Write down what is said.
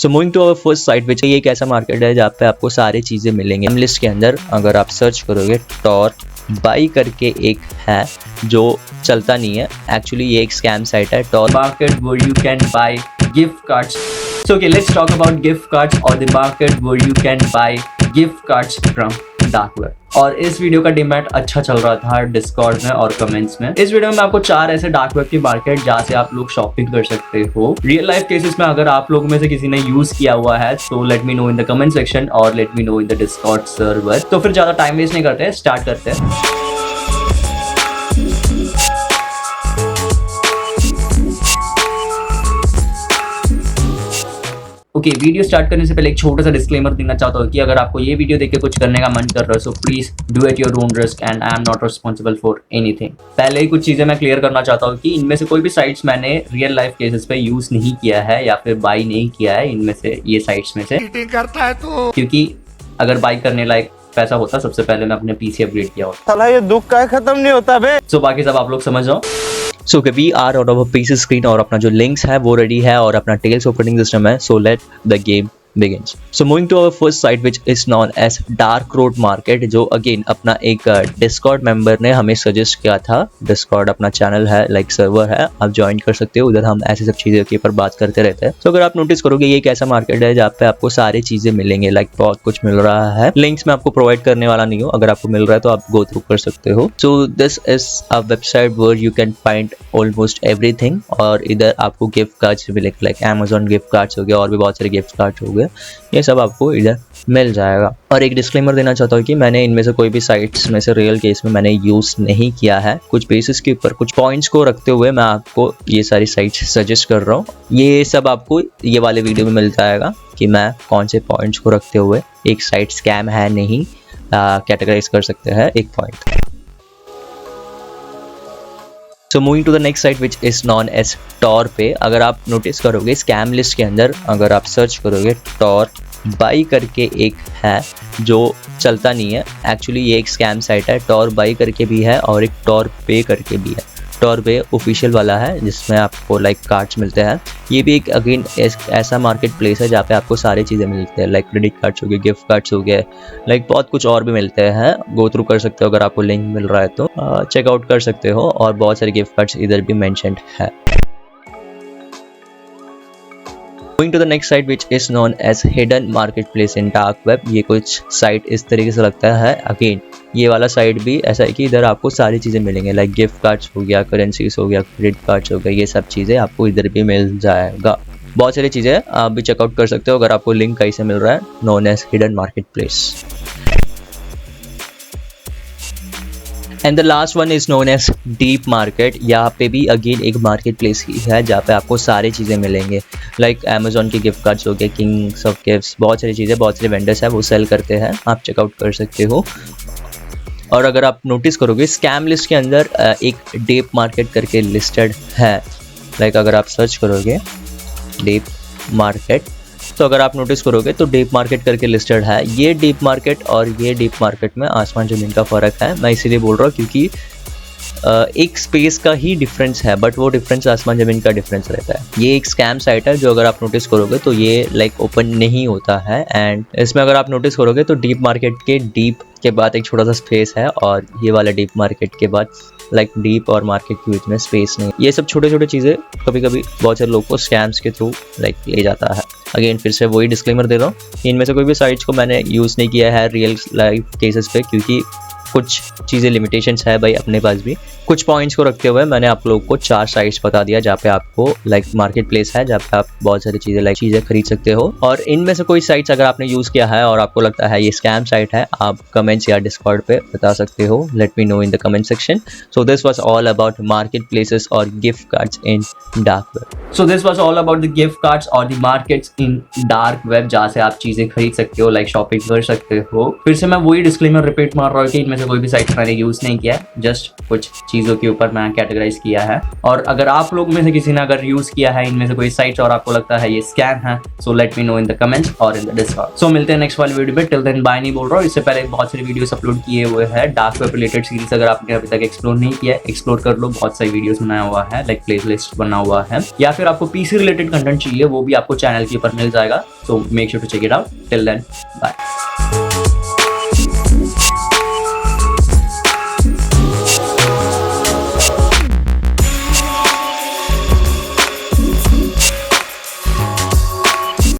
So moving to our first site which ये एक ऐसा मार्केट है जहाँ पे आपको सारी चीज़ें मिलेंगी। लिस्ट के अंदर अगर आप सर्च करोगे टॉर बाई करके एक है जो चलता नहीं है, एक्चुअली ये एक स्कैम साइट है। Tor market where you can buy gift cards. So okay, let's talk about gift cards or the market where you can buy gift cards from dark web. और इस वीडियो का demand अच्छा चल रहा था Discord में और कमेंट्स में। इस वीडियो में आपको 4 ऐसे डार्क वेब की मार्केट जहाँ से आप लोग शॉपिंग कर सकते हो। रियल लाइफ केसेस में अगर आप लोग में से किसी ने यूज किया हुआ है तो let me know in the comment section और let me know in the Discord server. तो फिर ज्यादा टाइम वेस्ट नहीं करते, स्टार्ट करते हैं। ओके, वीडियो स्टार्ट करने से पहले एक छोटा सा डिस्क्लेमर देना चाहता हूँ कि अगर आपको ये वीडियो देख के कुछ करने का मन कर रहा है so please do at your own risk and I am not responsible for anything. पहले ही कुछ चीजें मैं क्लियर करना चाहता हूँ कि इनमें से कोई भी साइट्स मैंने रियल लाइफ केसेस पे यूज नहीं किया है या फिर बाई नहीं किया है इनमें से, ये साइट्स में से करता है तो, क्योंकि अगर बाई करने लायक पैसा होता सबसे पहले मैं अपने पीसी अपग्रेड किया होता। साला ये दुख का खत्म नहीं होता बे। सो बाकी सब आप लोग समझ जाओ। So we are out of PC screen और अपना जो लिंक्स है वो रेडी है और अपना टेल्स ऑपरेटिंग सिस्टम है। So let the game begins. So moving to our first site which is known as Dark Road Market, जो अगेन अपना एक डिस्कॉर्ड मेंबर ने हमें सजेस्ट किया था। डिस्कॉर्ड अपना चैनल है, लाइक सर्वर है, आप ज्वाइन कर सकते हो। उधर हम ऐसे सब चीज़ों के ऊपर बात करते रहते हैं। तो अगर आप नोटिस करोगे ये एक ऐसा मार्केट है जहाँ पे आपको सारी चीज़ें मिलेंगे, लाइक बहुत कुछ मिल रहा है। लिंक्स में आपको प्रोवाइड करने वाला नहीं हो, अगर आपको मिल रहा है तो आप गो थ्रू कर सकते हो। So this is a website where you can find almost everything. और इधर आपको गिफ्ट कार्ड्स मिलेंगे, लाइक अमेजोन गिफ्ट कार्ड्स हो गए और भी बहुत सारे गिफ्ट कार्ड्स हो गए, ये सब आपको इधर मिल जाएगा। और एक डिस्क्लेमर देना चाहता हूँ कि मैंने इनमें से कोई भी साइट्स में से रियल केस में मैंने यूज़ नहीं किया है। कुछ बेसिस के ऊपर कुछ पॉइंट्स को रखते हुए मैं आपको ये सारी साइट्स सजेस्ट कर रहा हूँ। ये सब आपको ये वाले वीडियो में मिल जाएगा कि मैं कौन से पॉइंट्स को रखते हुए एक साइट स्कैम है नहीं कैटेगराइज कर सकते हैं एक point. So moving to the next site which is known as Tor पे। अगर आप नोटिस करोगे स्कैम लिस्ट के अंदर अगर आप सर्च करोगे टॉर बाई करके एक है जो चलता नहीं है, एक्चुअली ये एक स्कैम साइट है। टॉर बाई करके भी है और एक टॉर पे करके भी है। टॉर पे ऑफिशियल वाला है जिसमें आपको लाइक कार्ड्स मिलते हैं। ये भी एक अगेन ऐसा मार्केट प्लेस है जहाँ पे आपको सारी चीज़ें मिलती हैं, लाइक क्रेडिट कार्ड्स हो गए, गिफ्ट कार्ड्स हो गए, लाइक बहुत कुछ और भी मिलते हैं। गो थ्रू कर सकते हो, अगर आपको लिंक मिल रहा है तो चेकआउट कर सकते हो। और बहुत सारे गिफ्ट कार्ड्स इधर भी मेंशन्ड है। Going to the next site which is known as hidden marketplace in dark web। ये कुछ साइट इस तरीके से लगता है। अगेन ये वाला साइट भी ऐसा है कि इधर आपको सारी चीज़ें मिलेंगे, लाइक गिफ्ट कार्ड्स हो गया, करेंसीज हो गया, क्रेडिट कार्ड्स हो गया, ये सब चीज़ें आपको इधर भी मिल जाएगा। बहुत सारी चीज़ें आप भी चेकआउट कर सकते हो अगर आपको लिंक कहीं से मिल रहा है, known as hidden market place. And the last one is known as deep market. यहाँ पे भी अगेन एक मार्केट प्लेस ही है जहाँ पे आपको सारी चीज़ें मिलेंगे, लाइक अमेजोन के गिफ्ट कार्ड्स हो गए, किंग्स ऑफ गिफ्ट्स, बहुत सारी चीज़ें, बहुत सारे वेंडर्स हैं वो सेल करते हैं, आप चेकआउट कर सकते हो। और अगर आप नोटिस करोगे स्कैम लिस्ट के अंदर एक डीप मार्केट करके लिस्टेड है, लाइक अगर आप सर्च करोगे डीप मार्केट तो अगर आप नोटिस करोगे तो डीप मार्केट करके लिस्टेड है। ये डीप मार्केट और ये डीप मार्केट में आसमान ज़मीन का फ़र्क है। मैं इसीलिए बोल रहा हूँ क्योंकि एक स्पेस का ही डिफरेंस है, बट वो डिफरेंस आसमान ज़मीन का डिफरेंस रहता है। ये एक स्कैम साइट है जो अगर आप नोटिस करोगे तो ये लाइक ओपन नहीं होता है। एंड इसमें अगर आप नोटिस करोगे तो डीप मार्केट के डीप के बाद एक छोटा सा स्पेस है और ये वाला डीप मार्केट के बाद लाइक डीप और मार्केट के बीच में स्पेस नहीं। ये सब छोटे छोटे चीज़ें कभी कभी बहुत सारे लोग को स्कैम्स के थ्रू लाइक ले जाता है। अगेन फिर से वही डिस्क्लेमर दे रहा हूँ, इनमें से कोई भी साइट्स को मैंने यूज़ नहीं किया है रियल लाइफ केसेस पे क्योंकि कुछ चीज़ें लिमिटेशंस है भाई अपने पास भी। कुछ पॉइंट्स को रखते हुए मैंने आप लोगों को 4 साइट्स बता दिया जहाँ पे आपको लाइक मार्केट प्लेस है जहाँ पे आप बहुत सारी चीज़ें लाइक चीज़ें खरीद सकते हो। और इनमें से कोई साइट्स अगर आपने यूज़ किया है और आपको लगता है ये स्कैम साइट है, आप कमेंट्स या डिस्कॉर्ड पे बता सकते हो। Let me know in the comment section. So this was all about marketplaces और gift cards in dark web. So this was all about the gift cards और the markets in dark web जहाँ से आप चीज़ें खरीद सकते हो, like shopping कर सकते हो। फिर से मैं वही डिस्क्लेमर रिपीट मार रहा हूँ कि इनमें से कोई भी साइट मैंने यूज़ नहीं किया है, जस्ट कुछ चीज़ों के ऊपर मैं कैटेगराइज किया है। और अगर आप लोग में से किसी ने अगर यूज़ किया है इनमें से कोई साइट और आपको लगता है ये स्कैम है, so let me know in the comments और इन द डिस्कॉर्ड। सो मिलते हैं नेक्स्ट वाली वीडियो में। टिल देन बाय नहीं बोल रहा हूँ, इससे पहले बहुत सारी वीडियोस अपलोड किए हुए हैं डार्क वेब रिलेटेड सीरीज। अगर आपने अभी तक एक्सप्लोर नहीं किया है, एक्सप्लोर कर लो, बहुत सारी वीडियोस बनाया हुआ है, लाइक प्लेलिस्ट बना हुआ है। या फिर आपको पीसी रिलेटेड कंटेंट चाहिए, वो भी आपको चैनल के ऊपर मिल जाएगा। So make sure to check it out. Till then bye.